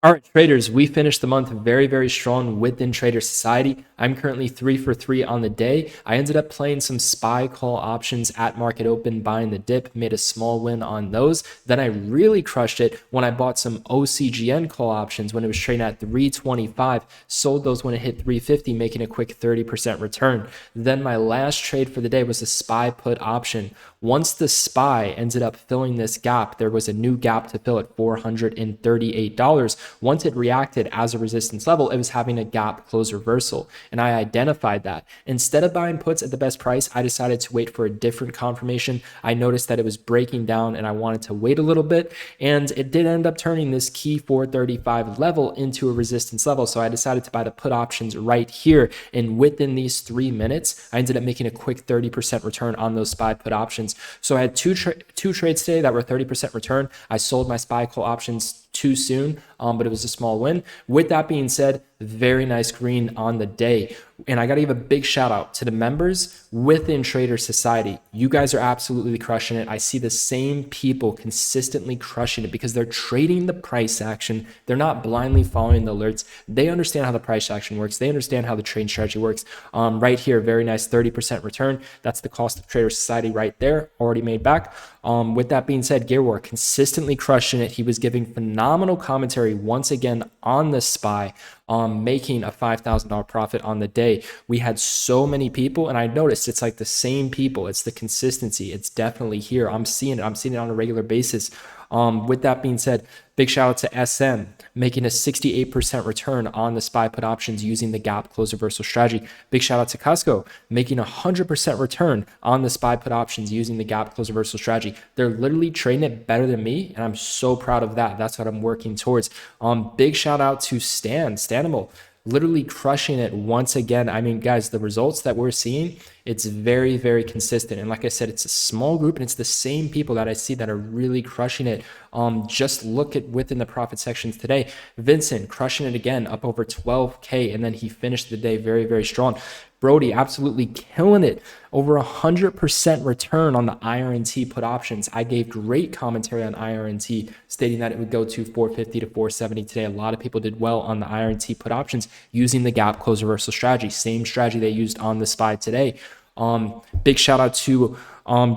All right, traders, we finished the month very, very strong within Trader Society. I'm currently 3 for 3 on the day. I ended up playing some SPY call options at market open, buying the dip, made a small win on those. Then I really crushed it when I bought some OCGN call options when it was trading at 325, sold those when it hit 350, making a quick 30% return. Then my last trade for the day was a SPY put option. Once the SPY ended up filling this gap, there was a new gap to fill at $438. Once it reacted as a resistance level, it was having a gap close reversal. And I identified that. Instead of buying puts at the best price, I decided to wait for a different confirmation. I noticed that it was breaking down and I wanted to wait a little bit. And it did end up turning this key 435 level into a resistance level. So I decided to buy the put options right here. And within these 3 minutes, I ended up making a quick 30% return on those SPY put options. So I had two trades today that were 30% return. I sold my SPY call options too soon, but it was a small win. With that being said, very nice green on the day. And I got to give a big shout out to the members within Trader Society. You guys are absolutely crushing it. I see the same people consistently crushing it because they're trading the price action. They're not blindly following the alerts. They understand how the price action works. They understand how the trading strategy works. Right here, very nice 30% return. That's the cost of Trader Society right there, already made back. With that being said, Gearwar consistently crushing it. He was giving phenomenal commentary once again on the SPY, making a $5,000 profit on the day. We had so many people, and I noticed it's like the same people. It's the consistency. It's definitely here. I'm seeing it. I'm seeing it on a regular basis. With that being said, big shout out to SM making a 68% return on the SPY put options using the gap close reversal strategy. Big shout out to Costco making a 100% return on the SPY put options using the gap close reversal strategy. They're literally trading it better than me, and I'm so proud of that. That's what I'm working towards. Big shout out to Stanimal, literally crushing it once again. I mean, guys, the results that we're seeing, it's very, very consistent. And like I said, it's a small group and it's the same people that I see that are really crushing it. Just look at within the profit sections today. Vincent crushing it again, up over 12K. And then he finished the day very, very strong. Brody absolutely killing it. Over 100% return on the IRNT put options. I gave great commentary on IRNT, stating that it would go to 450 to 470 today. A lot of people did well on the IRNT put options using the gap close reversal strategy. Same strategy they used on the SPY today. Big shout out to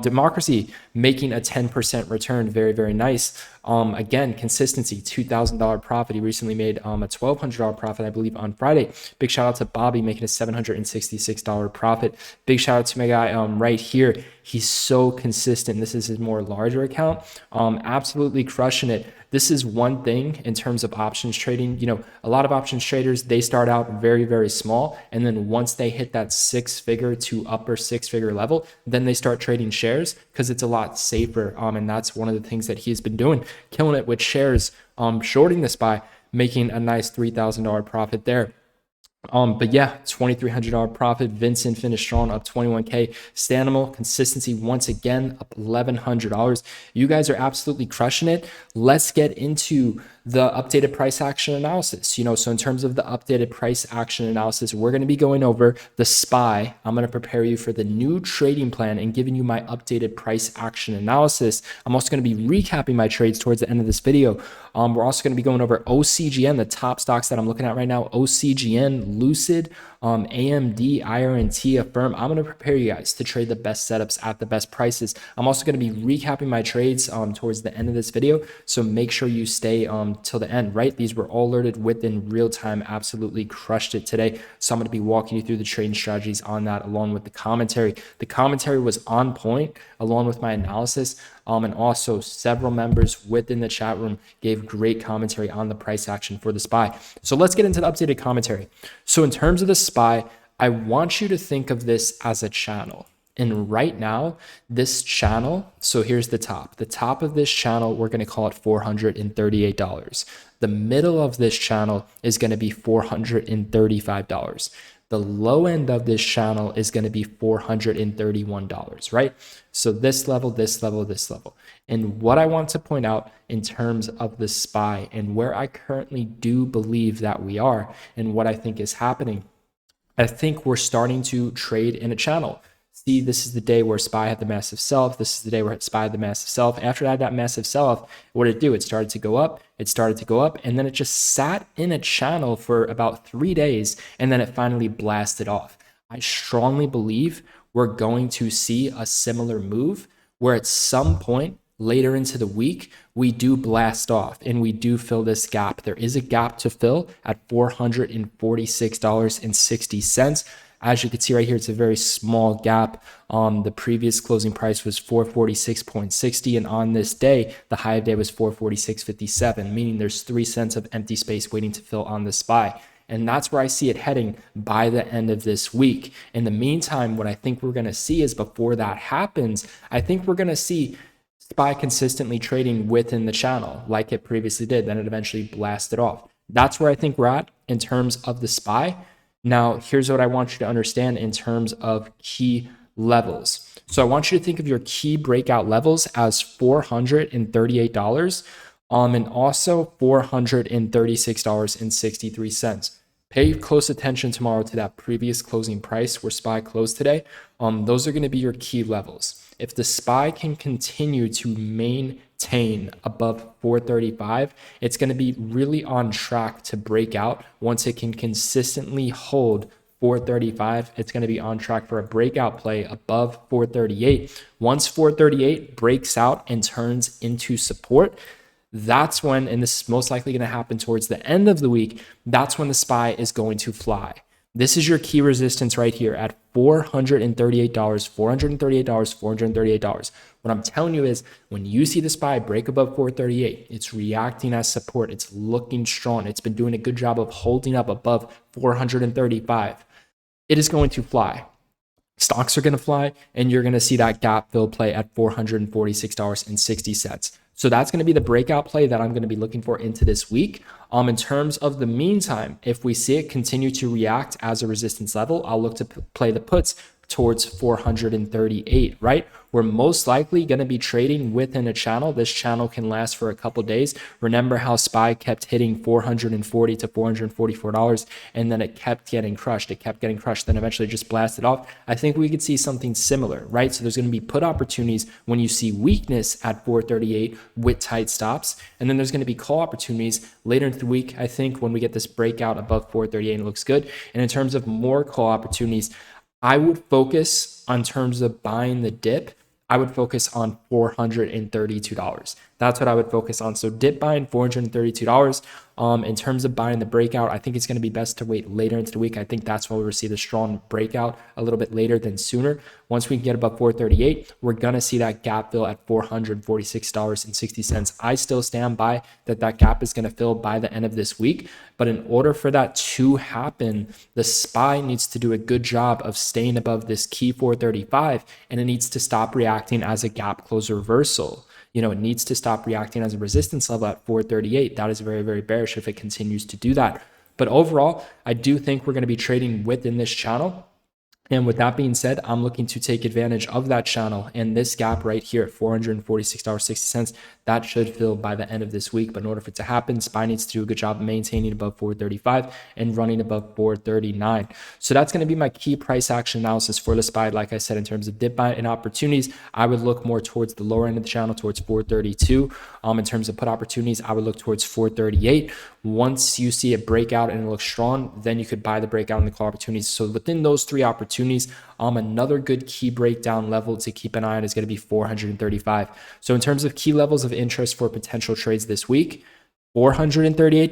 Democracy making a 10% return. Very, very nice. Again, consistency, $2,000 profit. He recently made a $1,200 profit, I believe, on Friday. Big shout out to Bobby making a $766 profit. Big shout out to my guy right here. He's so consistent. This is his more larger account. Absolutely crushing it. This is one thing in terms of options trading. You know, a lot of options traders, they start out very, very small. And then once they hit that 6-figure to upper 6-figure level, then they start trading shares because it's a lot safer. And that's one of the things that he's been doing, killing it with shares, shorting the SPY, making a nice $3,000 profit there. But yeah, $2,300 profit. Vincent finished strong, up 21K. Stanimal consistency once again, up $1,100. You guys are absolutely crushing it. Let's get into the updated price action analysis. You know, so in terms of the updated price action analysis, we're going to be going over the SPY. I'm going to prepare you for the new trading plan and giving you my updated price action analysis. I'm also going to be recapping my trades towards the end of this video. We're also going to be going over OCGN, the top stocks that I'm looking at right now. OCGN, Lucid, AMD, IRNT, Affirm. I'm going to prepare you guys to trade the best setups at the best prices. I'm also going to be recapping my trades towards the end of this video. So make sure you stay till the end, right? These were all alerted within real time. Absolutely crushed it today. So I'm going to be walking you through the trading strategies on that along with the commentary. The commentary was on point along with my analysis. And also several members within the chat room gave great commentary on the price action for the SPY. So let's get into the updated commentary. So in terms of the SPY, I want you to think of this as a channel. And right now, this channel, so here's the top. The top of this channel, we're going to call it $438. The middle of this channel is going to be $435. The low end of this channel is going to be $431, right? So this level, this level, this level. And what I want to point out in terms of the SPY and where I currently do believe that we are and what I think is happening, I think we're starting to trade in a channel. see, this is the day where SPY had the massive sell-off. This is the day where SPY had the massive sell-off. After that massive sell-off, what did it do? It started to go up. It started to go up, and then it just sat in a channel for about 3 days, and then it finally blasted off. I strongly believe we're going to see a similar move where at some point later into the week, we do blast off and we do fill this gap. There is a gap to fill at $446.60. As you can see right here, it's a very small gap. The previous closing price was 446.60, and on this day, the high of day was 446.57, meaning there's 3 cents of empty space waiting to fill on the SPY. And that's where I see it heading by the end of this week. In the meantime, what I think we're going to see is before that happens, I think we're going to see SPY consistently trading within the channel like it previously did. Then it eventually blasted off. That's where I think we're at in terms of the SPY. Now, here's what I want you to understand in terms of key levels. So I want you to think of your key breakout levels as $438 and also $436.63. Pay close attention tomorrow to that previous closing price where SPY closed today. Those are going to be your key levels. If the SPY can continue to maintain above 435, it's going to be really on track to break out. Once it can consistently hold 435, it's going to be on track for a breakout play above 438. Once 438 breaks out and turns into support, that's when, and this is most likely going to happen towards the end of the week, that's when the SPY is going to fly. This is your key resistance right here at $438, $438. What I'm telling you is when you see the SPY break above 438, it's reacting as support. It's looking strong. It's been doing a good job of holding up above 435. It is going to fly. Stocks are going to fly, and you're going to see that gap fill play at $446.60. So that's going to be the breakout play that I'm going to be looking for into this week. In terms of the meantime, if we see it continue to react as a resistance level, I'll look to play the puts towards 438, right? We're most likely going to be trading within a channel. This channel can last for a couple days. Remember how SPY kept hitting $440 to $444, and then it kept getting crushed. It kept getting crushed, then eventually just blasted off. I think we could see something similar, right? So there's going to be put opportunities when you see weakness at 438 with tight stops, and then there's going to be call opportunities later into the week, I think, when we get this breakout above 438 and it looks good. And in terms of more call opportunities, I would focus on terms of buying the dip. I would focus on $432. That's what I would focus on. So dip buying $432. In terms of buying the breakout, I think it's going to be best to wait later into the week. I think that's why we'll see the strong breakout a little bit later than sooner. Once we get above 438, we're going to see that gap fill at $446.60. I still stand by that gap is going to fill by the end of this week. But in order for that to happen, the SPY needs to do a good job of staying above this key 435, and it needs to stop reacting as a gap close reversal. It needs to stop reacting as a resistance level at 438. That is very, very bearish if it continues to do that. But overall, I do think we're going to be trading within this channel. And with that being said, I'm looking to take advantage of that channel and this gap right here at $446.60. That should fill by the end of this week. But in order for it to happen, SPY needs to do a good job of maintaining above 435 and running above 439. So that's going to be my key price action analysis for the SPY. Like I said, in terms of dip buy and opportunities, I would look more towards the lower end of the channel, towards 432. In terms of put opportunities, I would look towards 438. Once you see a breakout and it looks strong, then you could buy the breakout and the call opportunities. So within those three opportunities, another good key breakdown level to keep an eye on is going to be 435. So in terms of key levels of interest for potential trades this week, $438,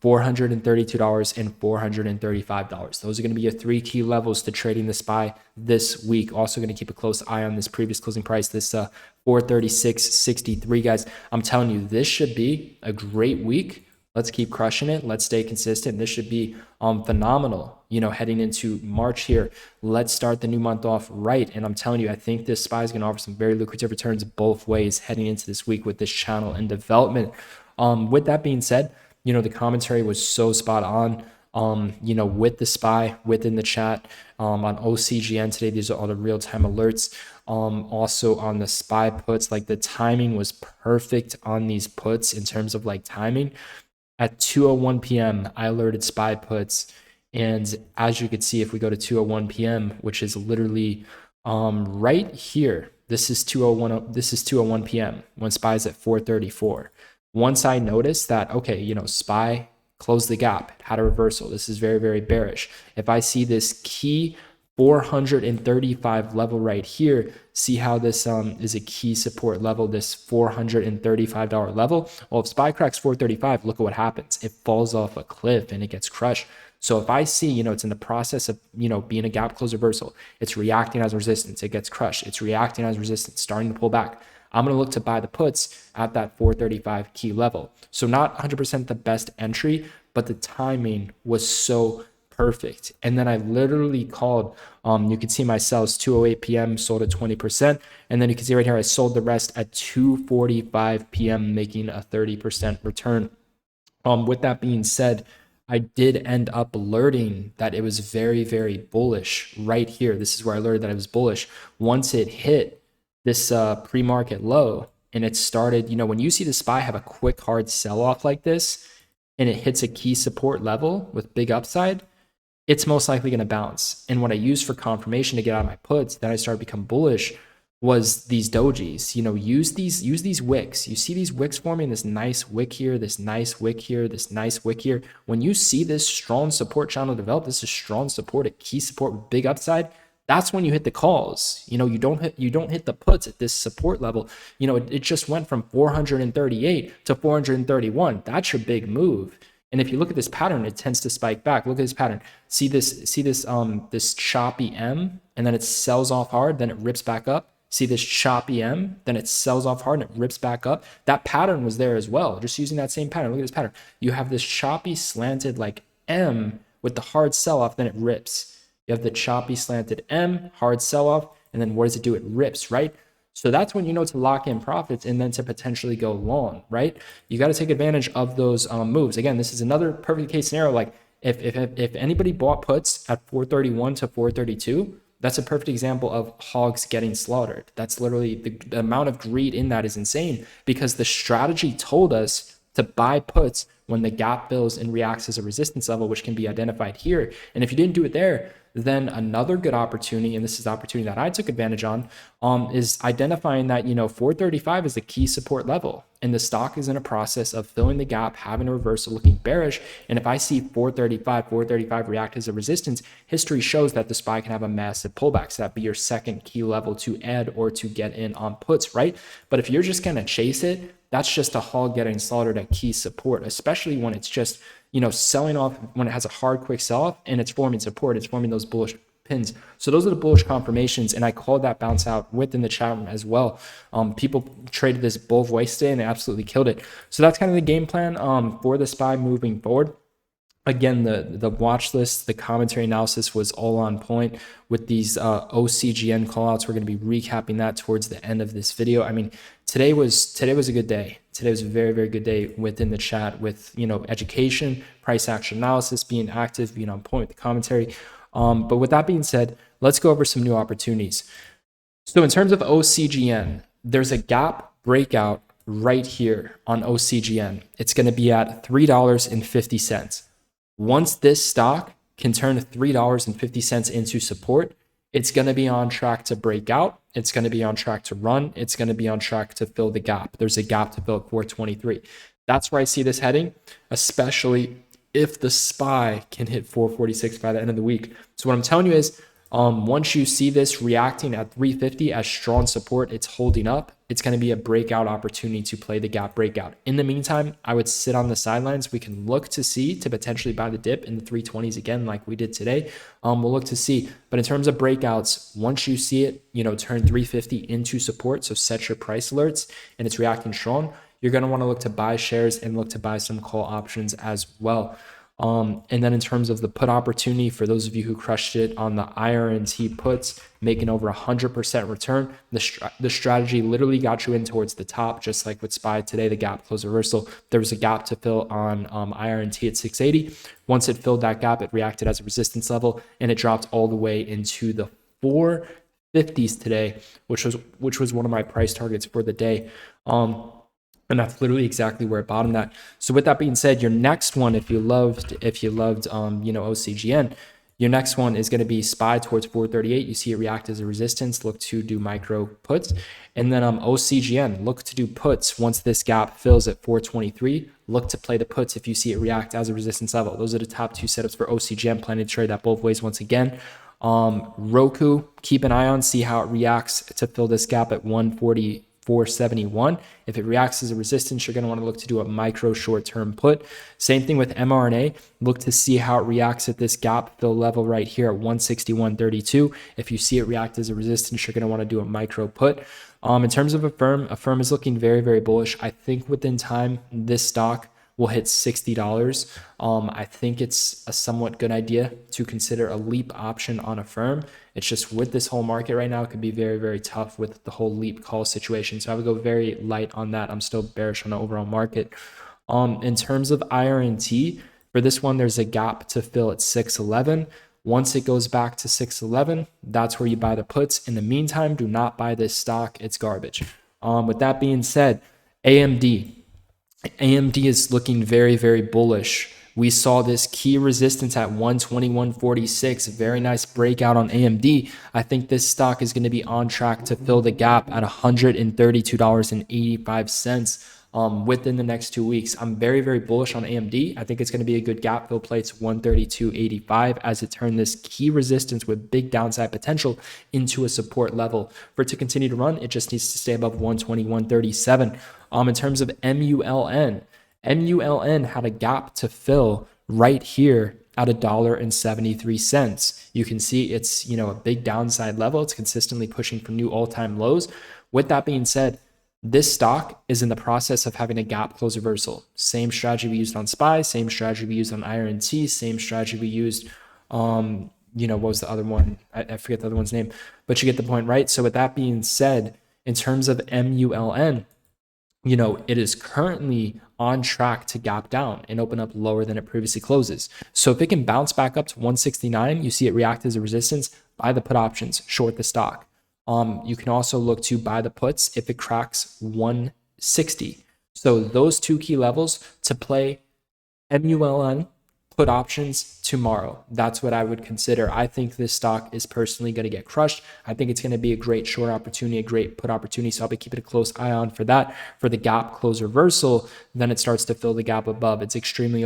$432, and $435. Those are going to be your three key levels to trading the SPY this week. Also going to keep a close eye on this previous closing price, this 436.63, guys. I'm telling you, this should be a great week. Let's keep crushing it. Let's stay consistent. This should be phenomenal, heading into March here. Let's start the new month off right. And I'm telling you, I think this SPY is going to offer some very lucrative returns both ways heading into this week with this channel and development. With that being said, the commentary was so spot on. With the SPY within the chat on OCGN today. These are all the real-time alerts. Also on the SPY puts, like the timing was perfect on these puts in terms of like timing. At 2:01 p.m., I alerted SPY puts. And as you can see, if we go to 2:01 p.m., which is literally Right here, this is 201. This is 2:01 p.m. when SPY is at 434. Once I notice that, okay, SPY closed the gap, had a reversal. This is very, very bearish. If I see this key 435 level right here, see how this is a key support level, this $435 level. Well, if SPY cracks 435, look at what happens. It falls off a cliff and it gets crushed. So if I see, it's in the process of, being a gap close reversal, it's reacting as resistance, it gets crushed, it's reacting as resistance, starting to pull back, I'm going to look to buy the puts at that 435 key level. So not 100% the best entry, but the timing was so perfect. And then I literally called, you can see my sells 2:08 p.m. sold at 20%. And then you can see right here, I sold the rest at 2:45 p.m., making a 30% return. With that being said, I did end up alerting that it was very, very bullish right here. This is where I alerted that it was bullish. Once it hit this pre-market low and it started, when you see the SPY have a quick, hard sell-off like this and it hits a key support level with big upside, it's most likely going to bounce. And what I used for confirmation to get out of my puts, then I started to become bullish, was these dojis. Use these wicks. You see these wicks forming, this nice wick here, this nice wick here, this nice wick here. When you see this strong support channel develop, this is strong support, a key support with big upside, that's when you hit the calls. You don't hit the puts at this support level. It just went from 438 to 431. That's your big move. And if you look at this pattern, it tends to spike back. Look at this pattern. See this choppy M, and then it sells off hard, then it rips back up. See this choppy M, then it sells off hard and it rips back up. That pattern was there as well. Just using that same pattern. Look at this pattern. You have this choppy slanted like M with the hard sell off, then it rips. You have the choppy slanted M, hard sell off, and then what does it do? It rips, right? So that's when to lock in profits and then to potentially go long, right? You got to take advantage of those moves. Again, this is another perfect case scenario. Like if anybody bought puts at 431 to 432, that's a perfect example of hogs getting slaughtered. That's literally the amount of greed in that is insane, because the strategy told us to buy puts when the gap fills and reacts as a resistance level, which can be identified here. And if you didn't do it there, then another good opportunity, and this is the opportunity that I took advantage on, is identifying that 435 is a key support level, and the stock is in a process of filling the gap, having a reversal, looking bearish. And if I see 435 react as a resistance, history shows that the SPY can have a massive pullback. So that'd be your second key level to add or to get in on puts, right? But if you're just gonna chase it, that's just a hog getting slaughtered at key support, especially when it's just selling off, when it has a hard quick sell off and it's forming support, it's forming those bullish pins. So those are the bullish confirmations, and I called that bounce out within the chat room as well. People traded this bull voice today and they absolutely killed it. So that's kind of the game plan for the SPY moving forward. Again, the watch list, the commentary analysis was all on point with these OCGN callouts. We're going to be recapping that towards the end of this video. I mean, today was a good day. Today was a very, very good day within the chat with, education, price action analysis, being active, being on point with the commentary. But with that being said, let's go over some new opportunities. So in terms of OCGN, there's a gap breakout right here on OCGN. It's going to be at $3.50. Once this stock can turn $3.50 into support, it's going to be on track to break out. It's going to be on track to run. It's going to be on track to fill the gap. There's a gap to fill at 423. That's where I see this heading, especially if the SPY can hit 446 by the end of the week. So what I'm telling you is, once you see this reacting at 350 as strong support, it's holding up. It's going to be a breakout opportunity to play the gap breakout. In the meantime, I would sit on the sidelines. We can look to see to potentially buy the dip in the 320s again, like we did today. We'll look to see. But in terms of breakouts, once you see it, turn 350 into support, so set your price alerts and it's reacting strong, you're going to want to look to buy shares and look to buy some call options as well. And then in terms of the put opportunity, for those of you who crushed it on the IRNT puts, making over 100% return, the strategy literally got you in towards the top, just like with SPY today, the gap close reversal. There was a gap to fill on IRNT at 680. Once it filled that gap, it reacted as a resistance level and it dropped all the way into the 450s today, which was one of my price targets for the day. And that's literally exactly where it bottomed at. So with that being said, your next one, if you loved OCGN, Your next one is going to be SPY towards 438. You see it react as a resistance. Look to do micro puts. And then OCGN, look to do puts once this gap fills at 423. Look to play the puts if you see it react as a resistance level. Those are the top two setups for OCGN. Planning to trade that both ways once again. Roku, keep an eye on, see how it reacts to fill this gap at 144.71. If it reacts as a resistance, you're going to want to look to do a micro short-term put. Same thing with mRNA. Look to see how it reacts at this gap fill level right here at 161.32. If you see it react as a resistance, you're going to want to do a micro put. In terms of Affirm is looking very, very bullish. I think within time, this stock will hit $60. I think it's a somewhat good idea to consider a leap option on Affirm. It's just with this whole market right now, it could be very, very tough with the whole leap call situation. So I would go very light on that. I'm still bearish on the overall market. In terms of IRNT, for this one, there's a gap to fill at 611. Once it goes back to 611, that's where you buy the puts. In the meantime, do not buy this stock. It's garbage. With that being said, AMD is looking very, very bullish. We saw this key resistance at 121.46. Very nice breakout on AMD. I think this stock is going to be on track to fill the gap at $132.85 within the next 2 weeks. I'm very, very bullish on AMD. I think it's going to be a good gap fill play to 132.85 as it turned this key resistance with big downside potential into a support level. For it to continue to run, it just needs to stay above 121.37. In terms of MULN had a gap to fill right here at $1.73. You can see it's, a big downside level. It's consistently pushing for new all-time lows. With that being said, this stock is in the process of having a gap close reversal. Same strategy we used on SPY, same strategy we used on IRNT, same strategy we used, what was the other one? I forget the other one's name, but you get the point, right? So with that being said, in terms of MULN, it is currently on track to gap down and open up lower than it previously closes. So if it can bounce back up to 169, you see it react as a resistance, buy the put options, short the stock. You can also look to buy the puts if it cracks 160. So those two key levels to play MULN put options tomorrow. That's what I would consider. I think this stock is personally going to get crushed. I think it's going to be a great short opportunity, a great put opportunity. So I'll be keeping a close eye on for that. For the gap close reversal, then it starts to fill the gap above. It's extremely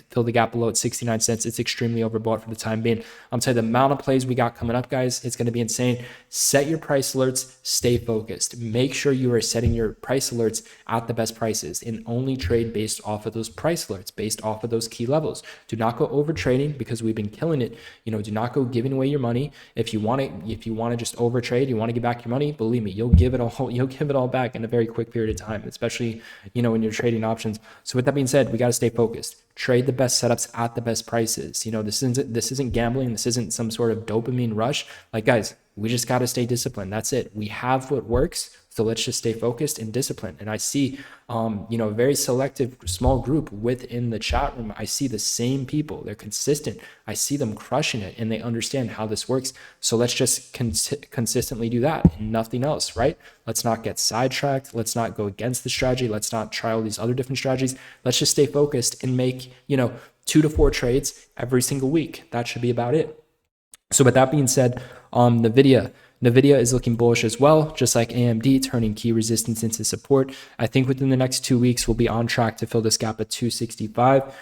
fill the gap below at 69 cents. It's extremely overbought for the time being. I'm telling you, the amount of plays we got coming up, guys, it's going to be insane. Set your price alerts, stay focused. Make sure you are setting your price alerts at the best prices and only trade based off of those price alerts, based off of those key levels. Do not go over trading because we've been killing it. Do not go giving away your money. If you want to just over trade, you want to get back your money, believe me, you'll give it all back in a very quick period of time, especially, when you're trading options. So with that being said, we got to stay focused. Trade the best setups at the best prices. This isn't gambling. This isn't some sort of dopamine rush. Like, guys, we just got to stay disciplined. That's it. We have what works. So let's just stay focused and disciplined. And I see, a very selective small group within the chat room. I see the same people. They're consistent. I see them crushing it and they understand how this works. So let's just consistently do that and nothing else, right? Let's not get sidetracked. Let's not go against the strategy. Let's not try all these other different strategies. Let's just stay focused and make, 2 to 4 trades every single week. That should be about it. So with that being said, NVIDIA is looking bullish as well, just like AMD, turning key resistance into support. I think within the next 2 weeks, we'll be on track to fill this gap at 265.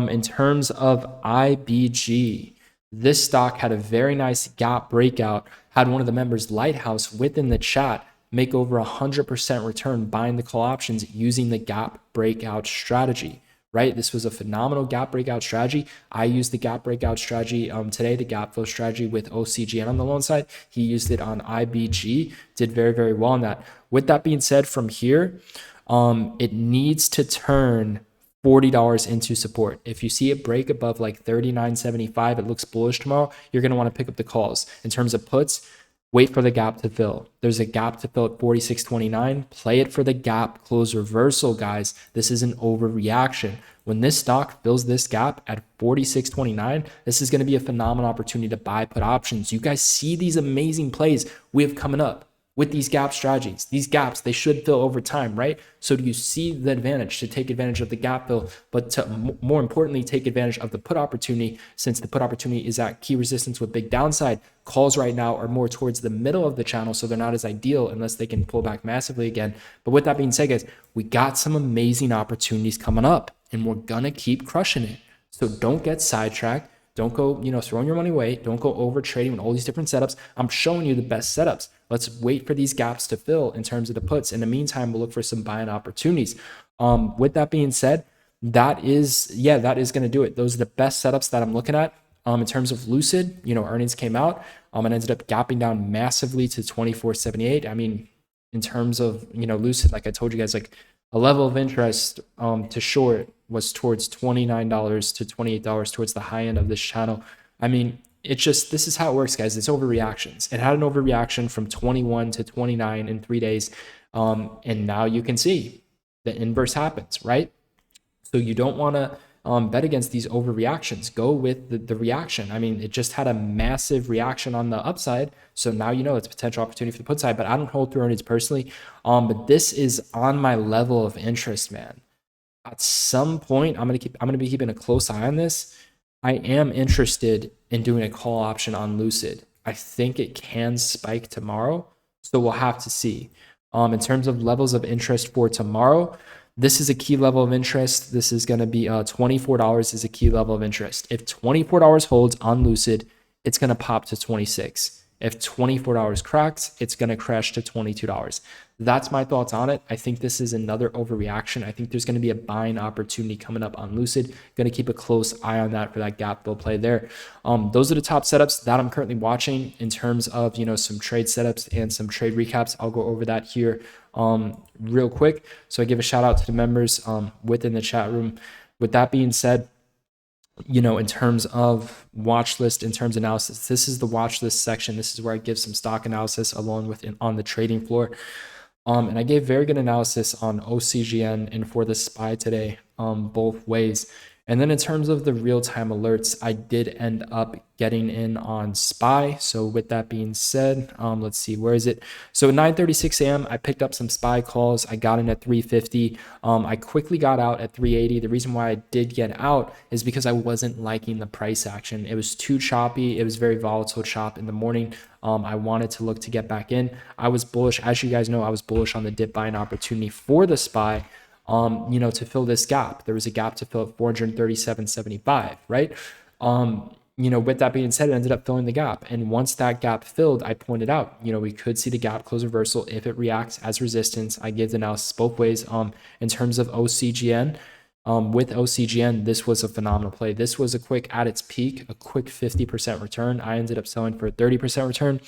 In terms of IBG, this stock had a very nice gap breakout, had one of the members, Lighthouse, within the chat, make over 100% return buying the call options using the gap breakout strategy. Right? This was a phenomenal gap breakout strategy. I used the gap breakout strategy today, the gap fill strategy with OCGN on the loan side. He used it on IBG, did very, very well on that. With that being said, from here, it needs to turn $40 into support. If you see it break above like 39.75, it looks bullish tomorrow, you're going to want to pick up the calls. In terms of puts, wait for the gap to fill. There's a gap to fill at 46.29. Play it for the gap close reversal, guys. This is an overreaction. When this stock fills this gap at 46.29, this is going to be a phenomenal opportunity to buy put options. You guys see these amazing plays we have coming up. with these gap strategies. These gaps, they should fill over time, right? So do you see the advantage to take advantage of the gap fill, but to more importantly, take advantage of the put opportunity, since the put opportunity is at key resistance with big downside. Calls right now are more towards the middle of the channel, so they're not as ideal unless they can pull back massively again. But with that being said, guys, we got some amazing opportunities coming up, and we're gonna keep crushing it. So don't get sidetracked. Don't go, throwing your money away. Don't go over trading with all these different setups. I'm showing you the best setups. Let's wait for these gaps to fill in terms of the puts. In the meantime, we'll look for some buying opportunities. With that being said, that is going to do it. Those are the best setups that I'm looking at. In terms of Lucid, earnings came out and ended up gapping down massively to 24.78. I mean, in terms of, Lucid, like I told you guys, like a level of interest to short was towards $29 to $28 towards the high end of this channel. I mean, this is how it works, guys. It's overreactions. It had an overreaction from 21 to 29 in 3 days. And now you can see the inverse happens, right? So you don't want to bet against these overreactions. Go with the reaction. I mean, it just had a massive reaction on the upside. So now it's a potential opportunity for the put side, but I don't hold through earnings personally. But this is on my level of interest, man. At some point, I'm gonna be keeping a close eye on this. I am interested in doing a call option on Lucid. I think it can spike tomorrow, so we'll have to see. In terms of levels of interest for tomorrow, this is a key level of interest. This is going to be $24 is a key level of interest. If $24 holds on Lucid, it's going to pop to 26. If $24 cracks, it's going to crash to $22. That's my thoughts on it. I think this is another overreaction. I think there's going to be a buying opportunity coming up on Lucid. Going to keep a close eye on that for that gap fill play there. Those are the top setups that I'm currently watching in terms of, some trade setups and some trade recaps. I'll go over that here real quick. So I give a shout out to the members within the chat room. With that being said, in terms of watch list, in terms of analysis, this is the watch list section. This is where I give some stock analysis along with on the trading floor. And I gave very good analysis on OCGN and for the SPY today, both ways. And then in terms of the real-time alerts, I did end up getting in on SPY. So with that being said, let's see, where is it? So at 9:36 a.m., I picked up some SPY calls. I got in at 350. I quickly got out at 380. The reason why I did get out is because I wasn't liking the price action. It was too choppy. It was very volatile chop in the morning. I wanted to look to get back in. I was bullish. As you guys know, I was bullish on the dip buying opportunity for the SPY. To fill this gap. There was a gap to fill at 437.75, right? With that being said, it ended up filling the gap. And once that gap filled, I pointed out, we could see the gap close reversal if it reacts as resistance. I give the analysis both ways. In terms of OCGN, with OCGN, this was a phenomenal play. This was at its peak, a quick 50% return. I ended up selling for a 30% return.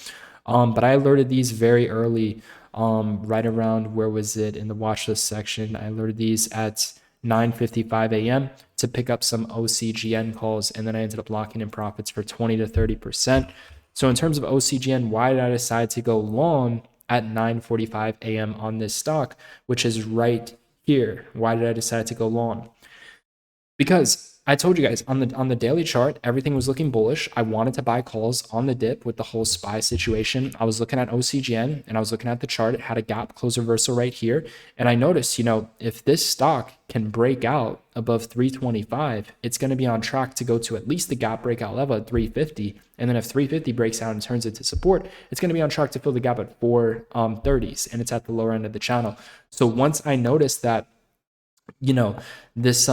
But I alerted these very early, right around, where was it, in the watch list section. I alerted these at 9:55 a.m. to pick up some OCGN calls, and then I ended up locking in profits for 20 to 30%. So in terms of OCGN, why did I decide to go long at 9:45 a.m. on this stock, which is right here? Why did I decide to go long? Because I told you guys on the daily chart, everything was looking bullish. I wanted to buy calls on the dip with the whole SPY situation. I was looking at OCGN and I was looking at the chart. It had a gap close reversal right here. And I noticed, if this stock can break out above 325, it's going to be on track to go to at least the gap breakout level at 350. And then if 350 breaks out and turns into support, it's going to be on track to fill the gap at 430s, and it's at the lower end of the channel. So once I noticed that, this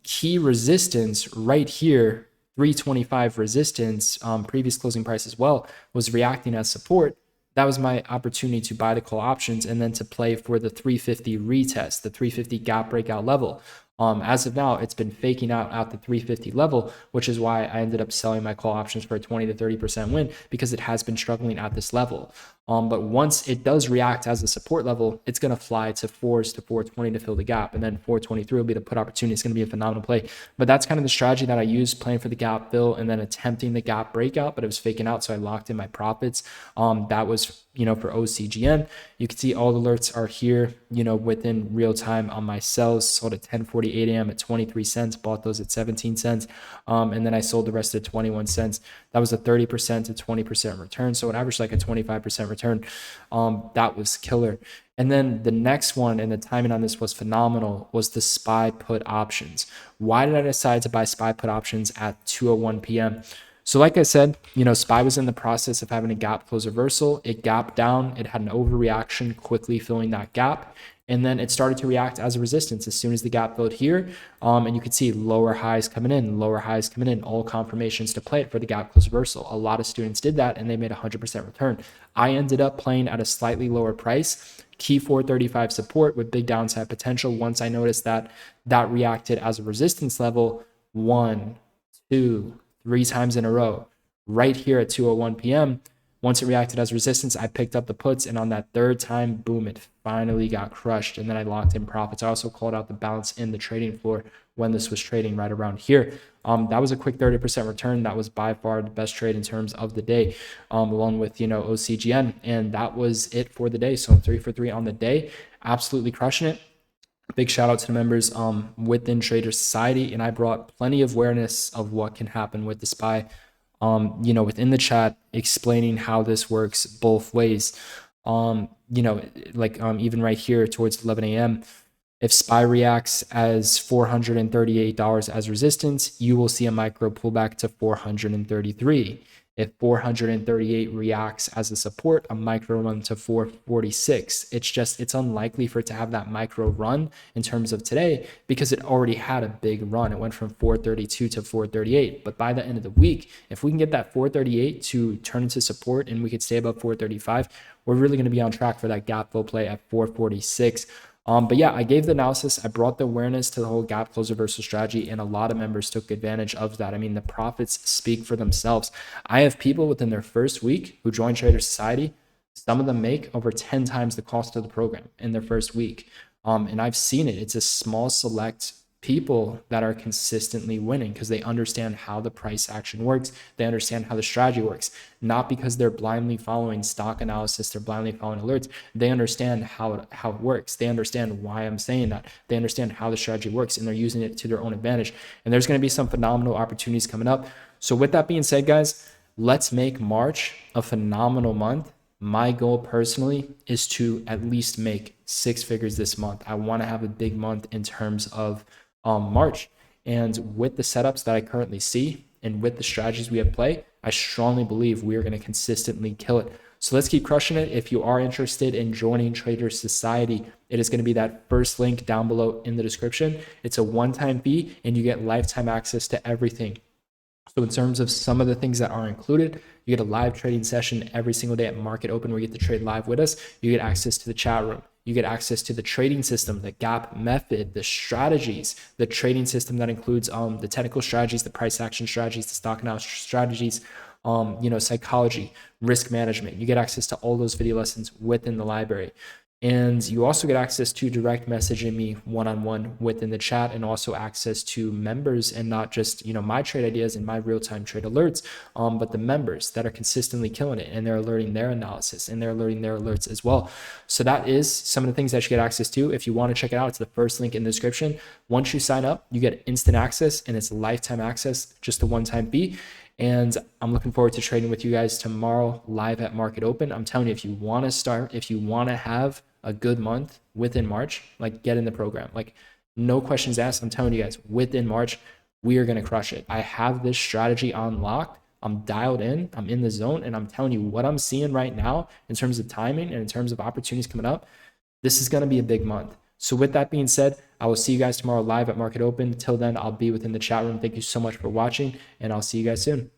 key resistance right here, 325 resistance, previous closing price as well, was reacting as support, that was my opportunity to buy the call options and then to play for the 350 retest, the 350 gap breakout level. As of now, it's been faking out at the 350 level, which is why I ended up selling my call options for a 20 to 30% win, because it has been struggling at this level. But once it does react as a support level, it's going to fly to 4s to 420 to fill the gap. And then 423 will be the put opportunity. It's going to be a phenomenal play. But that's kind of the strategy that I used, playing for the gap fill and then attempting the gap breakout, but it was faking out. So I locked in my profits. That was for OCGN. You can see all the alerts are here, within real time on my sells. Sold at 10:48 a.m. at 23 cents, bought those at 17 cents. And then I sold the rest at 21 cents. That was a 30% to 20% return. So it averaged like a 25% return. That was killer. And then the next one, and the timing on this was phenomenal, was the SPY put options. Why did I decide to buy SPY put options at 2:01 p.m.? So like I said, SPY was in the process of having a gap close reversal. It gapped down. It had an overreaction, quickly filling that gap. And then it started to react as a resistance as soon as the gap filled here. And you could see lower highs coming in, all confirmations to play it for the gap close reversal. A lot of students did that and they made 100% return. I ended up playing at a slightly lower price, key 435 support with big downside potential. Once I noticed that reacted as a resistance level 1, 2, 3 times in a row, right here at 2:01 p.m. Once it reacted as resistance, I picked up the puts, and on that third time, boom, it finally got crushed, and then I locked in profits. I also called out the balance in the trading floor when this was trading right around here. That was a quick 30% return. That was by far the best trade in terms of the day, along with, OCGN, and that was it for the day. So I'm 3 for 3 on the day, absolutely crushing it. Big shout out to the members within Trader Society, and I brought plenty of awareness of what can happen with the SPY, within the chat, explaining how this works both ways. Even right here towards 11 a.m., if SPY reacts as $438 as resistance, you will see a micro pullback to 433. If 438 reacts as a support, a micro run to 446. It's unlikely for it to have that micro run in terms of today because it already had a big run. It went from 432 to 438. But by the end of the week, if we can get that 438 to turn into support and we could stay above 435, we're really going to be on track for that gap fill play at 446. But yeah, I gave the analysis. I brought the awareness to the whole gap close reversal strategy, and a lot of members took advantage of that. I mean, the profits speak for themselves. I have people within their first week who join Trader Society. Some of them make over 10 times the cost of the program in their first week. And I've seen it. It's a small select people that are consistently winning because they understand how the price action works. They understand how the strategy works, not because they're blindly following stock analysis, they're blindly following alerts. They understand how it works. They understand why I'm saying that. They understand how the strategy works, and they're using it to their own advantage. And there's going to be some phenomenal opportunities coming up. So with that being said, guys, let's make March a phenomenal month. My goal personally is to at least make 6 figures this month. I want to have a big month in terms of March. And with the setups that I currently see and with the strategies we have play, I strongly believe we are going to consistently kill it. So let's keep crushing it. If you are interested in joining Trader Society, it is going to be that first link down below in the description. It's a one-time fee and you get lifetime access to everything. So in terms of some of the things that are included, you get a live trading session every single day at Market Open where you get to trade live with us. You get access to the chat room. You get access to the trading system, the gap method, the strategies, the trading system that includes the technical strategies, the price action strategies, the stock analysis strategies, psychology, risk management. You get access to all those video lessons within the library. And you also get access to direct messaging me one-on-one within the chat, and also access to members, and not just, my trade ideas and my real-time trade alerts, but the members that are consistently killing it, and they're alerting their analysis and they're alerting their alerts as well. So that is some of the things that you get access to. If you want to check it out, it's the first link in the description. Once you sign up, you get instant access, and it's lifetime access, just a one-time fee. And I'm looking forward to trading with you guys tomorrow live at Market Open. I'm telling you, if you want to start, if you want to have a good month within March, get in the program. No questions asked. I'm telling you guys, within March, we are going to crush it. I have this strategy unlocked. I'm dialed in. I'm in the zone. And I'm telling you what I'm seeing right now in terms of timing and in terms of opportunities coming up. This is going to be a big month. So with that being said, I will see you guys tomorrow live at Market Open. Till then, I'll be within the chat room. Thank you so much for watching, and I'll see you guys soon.